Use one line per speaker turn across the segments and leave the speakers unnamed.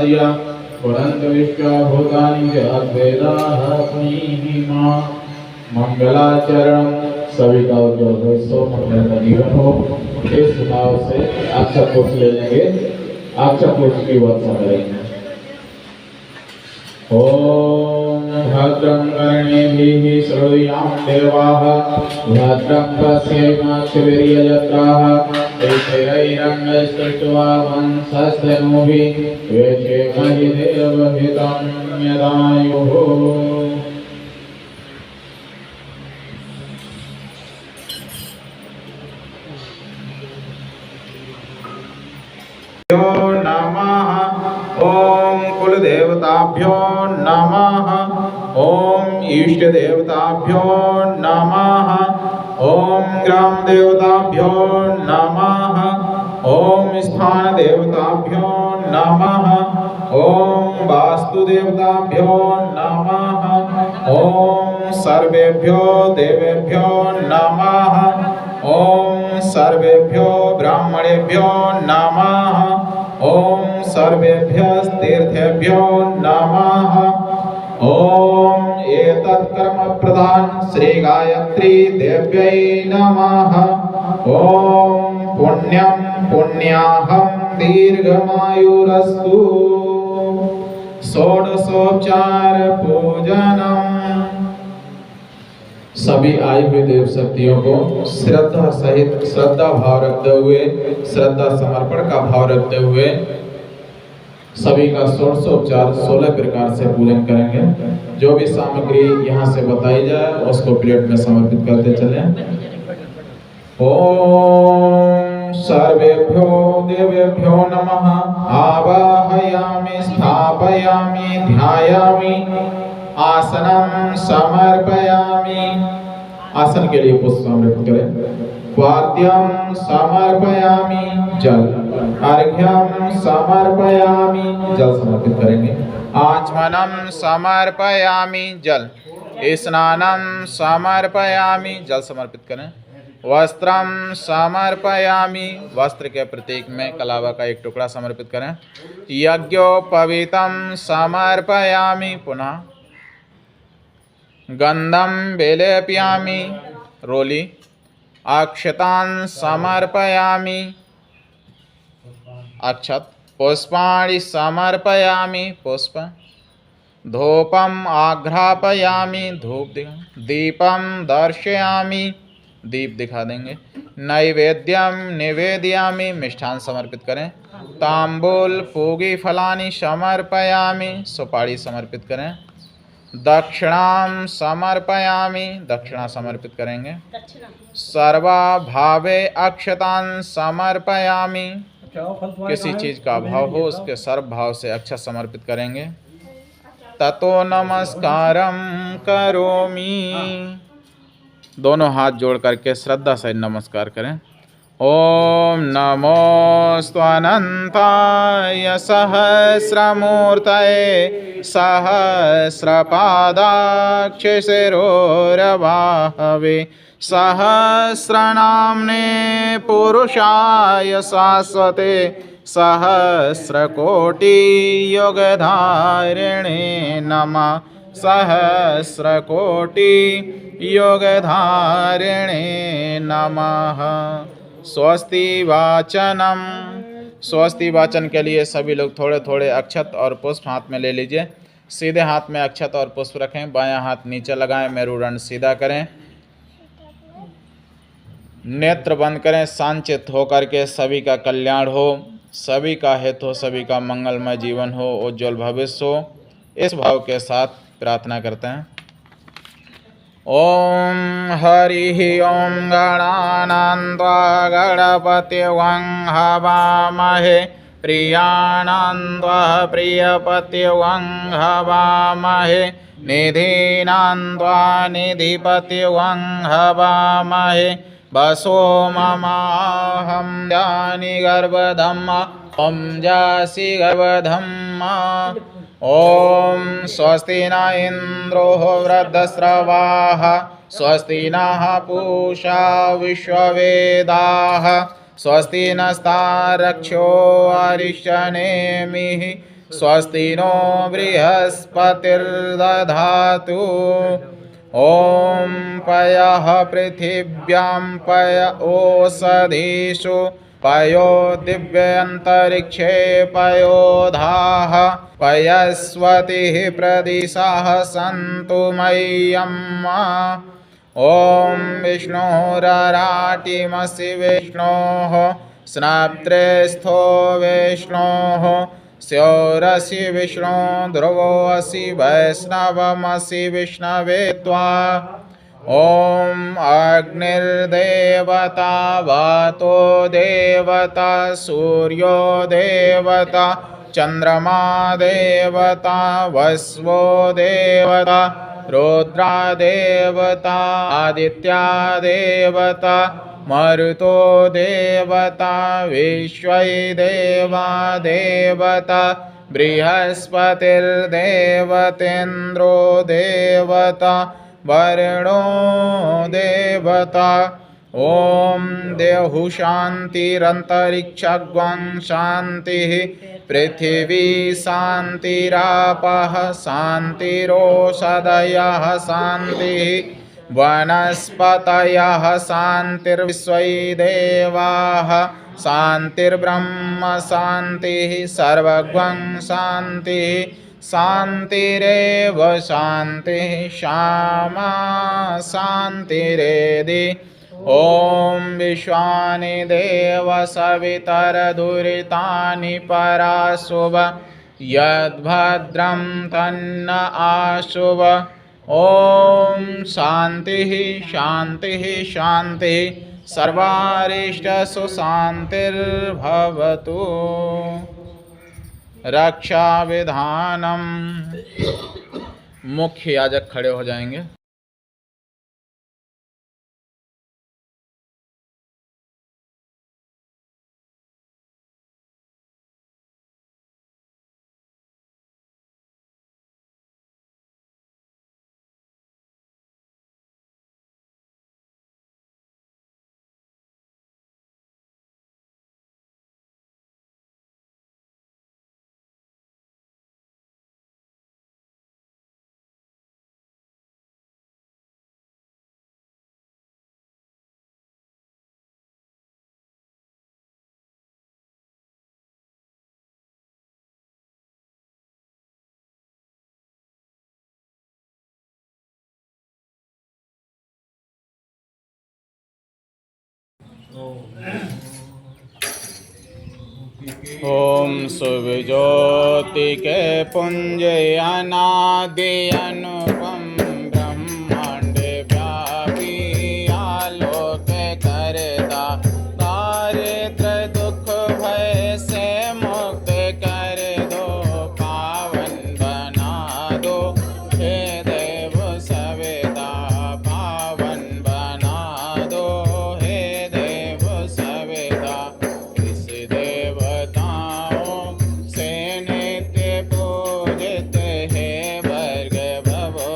आचार्य पुरंत विश्वभूतानि जगद्वेदाः प्रणीहिमा। मंगलाचरण सभी का उज्ज्वल सो मंगल का जीवन हो। इस भाव से अक्षर पुष्प ले लेंगे, अक्षर पुष्प की वर्षा करेंगे। ओम भद्रं कर्णेभिः श्रूयाम देवाः भद्रं पश्येमाक्षभिर्यजत्राः स्थिरैरङ्गैस्तुष्ट्वा वंशस्तनूभिः वेक्षेमहि देवहितं यदायुः। नमः ओम कुल देवताभ्यो नमः। ओम इष्ट देवताभ्यो नमः। ओम ग्राम देवताभ्यो नमः। ओम स्थान देवताभ्यो नमः। ओम वास्तु देवताभ्यो नमः। ओम सर्वेभ्यो देवेभ्यो नमः। ओम सर्वेभ्यो ब्राह्मणेभ्यो नमः। ओम सर्वेभ्यः तीर्थेभ्यो नमः। ओम एतत् कर्म प्रधान श्री गायत्री देव्यै नमः। ओम पुण्यं पुण्याहं दीर्घमायुरस्तु। षोडशोपचार पूजनम। सभी आई हुई देव शक्तियों को श्रद्धा सहित श्रद्धा भाव रखते हुए, श्रद्धा समर्पण का भाव रखते हुए सभी का षोडशोपचार 16 प्रकार से पूजन करेंगे। जो भी सामग्री यहाँ से बताई जाए उसको प्लेट में समर्पित करते चले। ओम सर्वेभ्यो देवेभ्यो नमः। आवाहयामि स्थापयामि ध्यायामि आसनं समर्पयामि। आसन के लिए पुष्प समर्पित करें। वाद्यं समर्पयामि जल। अर्घ्यं समर्पयामि जल समर्पित करेंगे। आचमनं समर्पयामि जल। स्नानं समर्पयामि जल समर्पित करें। वस्त्रं समर्पयामि वस्त्र के प्रतीक में कलावा का एक टुकड़ा समर्पित करें। यज्ञोपवीतं समर्पयामि पुनः। गंधम विलेपयामि रोली। अक्षतान् समर्पयामि अक्षत। पुष्पाणि समर्पयामि पुष्प। धूपम् आघ्रापयामि धूप। दीपं दर्शयामि दीप दिखा देंगे। नैवेद्यम निवेदयामि मिष्ठान समर्पित करें। तांबूल पूगी फलानि समर्पयामि सुपारी समर्पित करें। दक्षिणां समर्पयामि दक्षिणा समर्पित करेंगे। सर्वा भावे अक्षतान् समर्पयामि किसी चीज का भाव हो उसके सर्व भाव से अक्षत समर्पित करेंगे। ततो नमस्कारं करोमि। दोनों हाथ जोड़ करके श्रद्धा से नमस्कार करें। ओम नमोऽस्त्वनन्ताय सहस्रमूर्तये सहस्रपादाक्षशिरोरवाहवे सहस्रनाम्ने पुरुषाय शाश्वते सहस्रकोटियुगधारिणे नमः। सहस्रकोटियुगधारिणे नमः। स्वस्ति वाचनम। स्वस्ति वाचन के लिए सभी लोग थोड़े थोड़े अक्षत और पुष्प हाथ में ले लीजिए। सीधे हाथ में अक्षत और पुष्प रखें, बायां हाथ नीचे लगाएं, मेरुदंड सीधा करें, नेत्र बंद करें, शांतचित्त होकर के सभी का कल्याण हो, सभी का हित हो, सभी का मंगलमय जीवन हो, उज्जवल भविष्य हो, इस भाव के साथ प्रार्थना करते हैं। ओम हरि ओम गणानां त्वा गणपतिं हवामहे प्रियाणां त्वा प्रियपतिं हवामहे निधीनां त्वा निधिपतिं हवामहे वसो ममाहं जानि गर्भधम्मा ॐ जासि गर्भधम्मा। ओम स्वस्ति न इंद्रो वृद्धस्रवाः स्वस्ति नः पूषा विश्ववेदाः स्वस्ति नस्तारक्षो अरिष्टनेमिः स्वस्ति नो बृहस्पतिर्दधातु। ॐ पयः पृथिव्यां पय ओषधीषु पयो दिव्यन्तरिक्षे पयोधाः पयस्वतिः प्रदिशः सन्तु मह्यम्। ॐ विष्णोरराटिमसि विष्णोः स्नाप्त्रेस्थो विष्णोः स्योरसि विष्णो ध्रुवोऽसि वैष्णवमसि विष्णवे त्वा। ॐ अग्निर्देवता वातो देवता सूर्यो देवता चन्द्रमा देवता वस्वो देवता रुद्रा देवता आदित्या देवता मरुतो देवता विश्वैदेवा देवता बृहस्पतिर्देवतेन्द्रो देवता वरुणो देवता। ॐ देहु शान्तिरन्तरिक्षगं शान्तिः पृथिवी शान्तिरापः शान्तिरोषधयः शान्तिः वनस्पतयः शान्तिर्विश्वै देवाः शान्तिर्ब्रह्म शान्तिः सर्वगं शान्तिः शान्तिरेव शान्तिः श्यामा शान्तिरेधि। ॐ विश्वानि देव सवितरदुरितानि पराशुभ यद्भद्रं तन्न आशुभ। ॐ शान्तिः शान्तिः शान्तिः सर्वारिष्टसु शान्तिर्भवतु। रक्षा विधानम। मुख्य याजक खड़े हो जाएंगे। ओम सुविज्योति के पुंज अनादि अनुपम ब्रह्मांड व्यापी आलोक करदा दारिद्र दुख भय से मुक्त कर दो पावन बना दो हे देव सवेदा पावन बना दो हे देव सवेदा। देवताओं से नित्य पूजित हे वर्ग भवो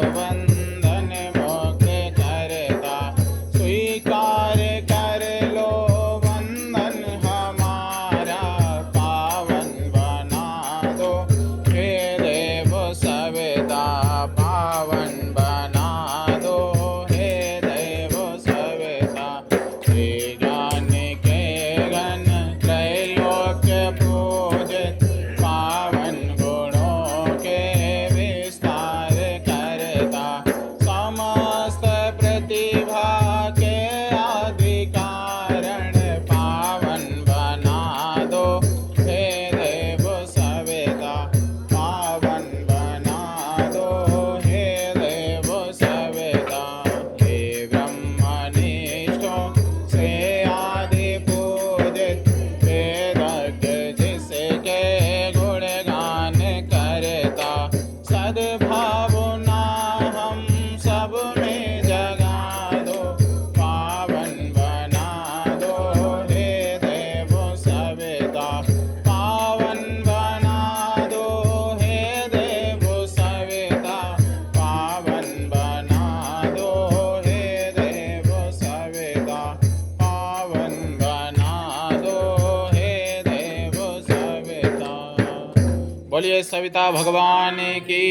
बोलिए सविता भगवान की।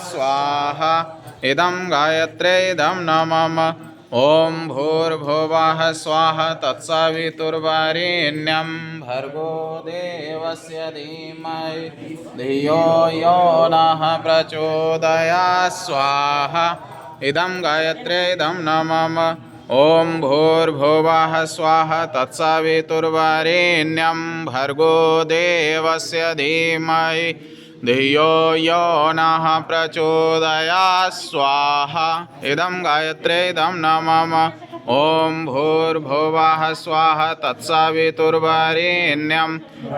स्वाहा इदं गायत्रे इदं नमः। ओम भूर्भुवः स्वाहा तत्सवितुर्वरेण्यं भर्गो देवस्य धीमहि धियो यो नः प्रचोदयात्। स्वाहा इदं गायत्रे इदं नमः। ओम भूर्भुवः स्वाहा तत्सवितुर्वरेण्यं भर्गो देवस्य धीमहि धियो यो नः प्रचोदयात्। स्वाहा इदं गायत्रे इदं नमः। ओम भूर्भुवः स्वाहा तत्सवितुर्वरेण्यं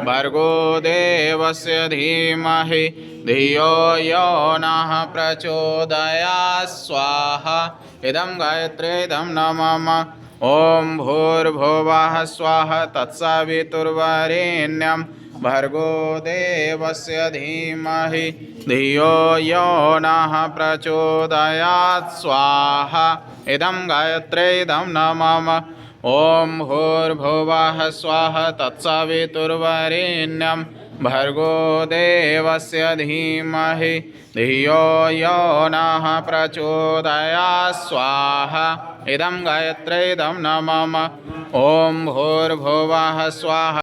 भर्गो देवस्य धीमहि धियो यो नः प्रचोदयात्। स्वाहा इदं गायत्रे इदं नमः। ओम भूर्भुवः स्वाहा तत्सवितुर्वरेण्यं भर्गो देवस्य धीमहि धियो यो नः प्रचोदयात्। स्वाहा इदं गायत्रे इदं नमः। ओम भूर्भुवः स्वाहा तत्सवितुर्वरेण्यं भर्गो देवस्य धीमहि धियो यो नः प्रचोदयात्। स्वाहा इदं गायत्रे इदं नमः। ओम भूर्भुवः स्वाहा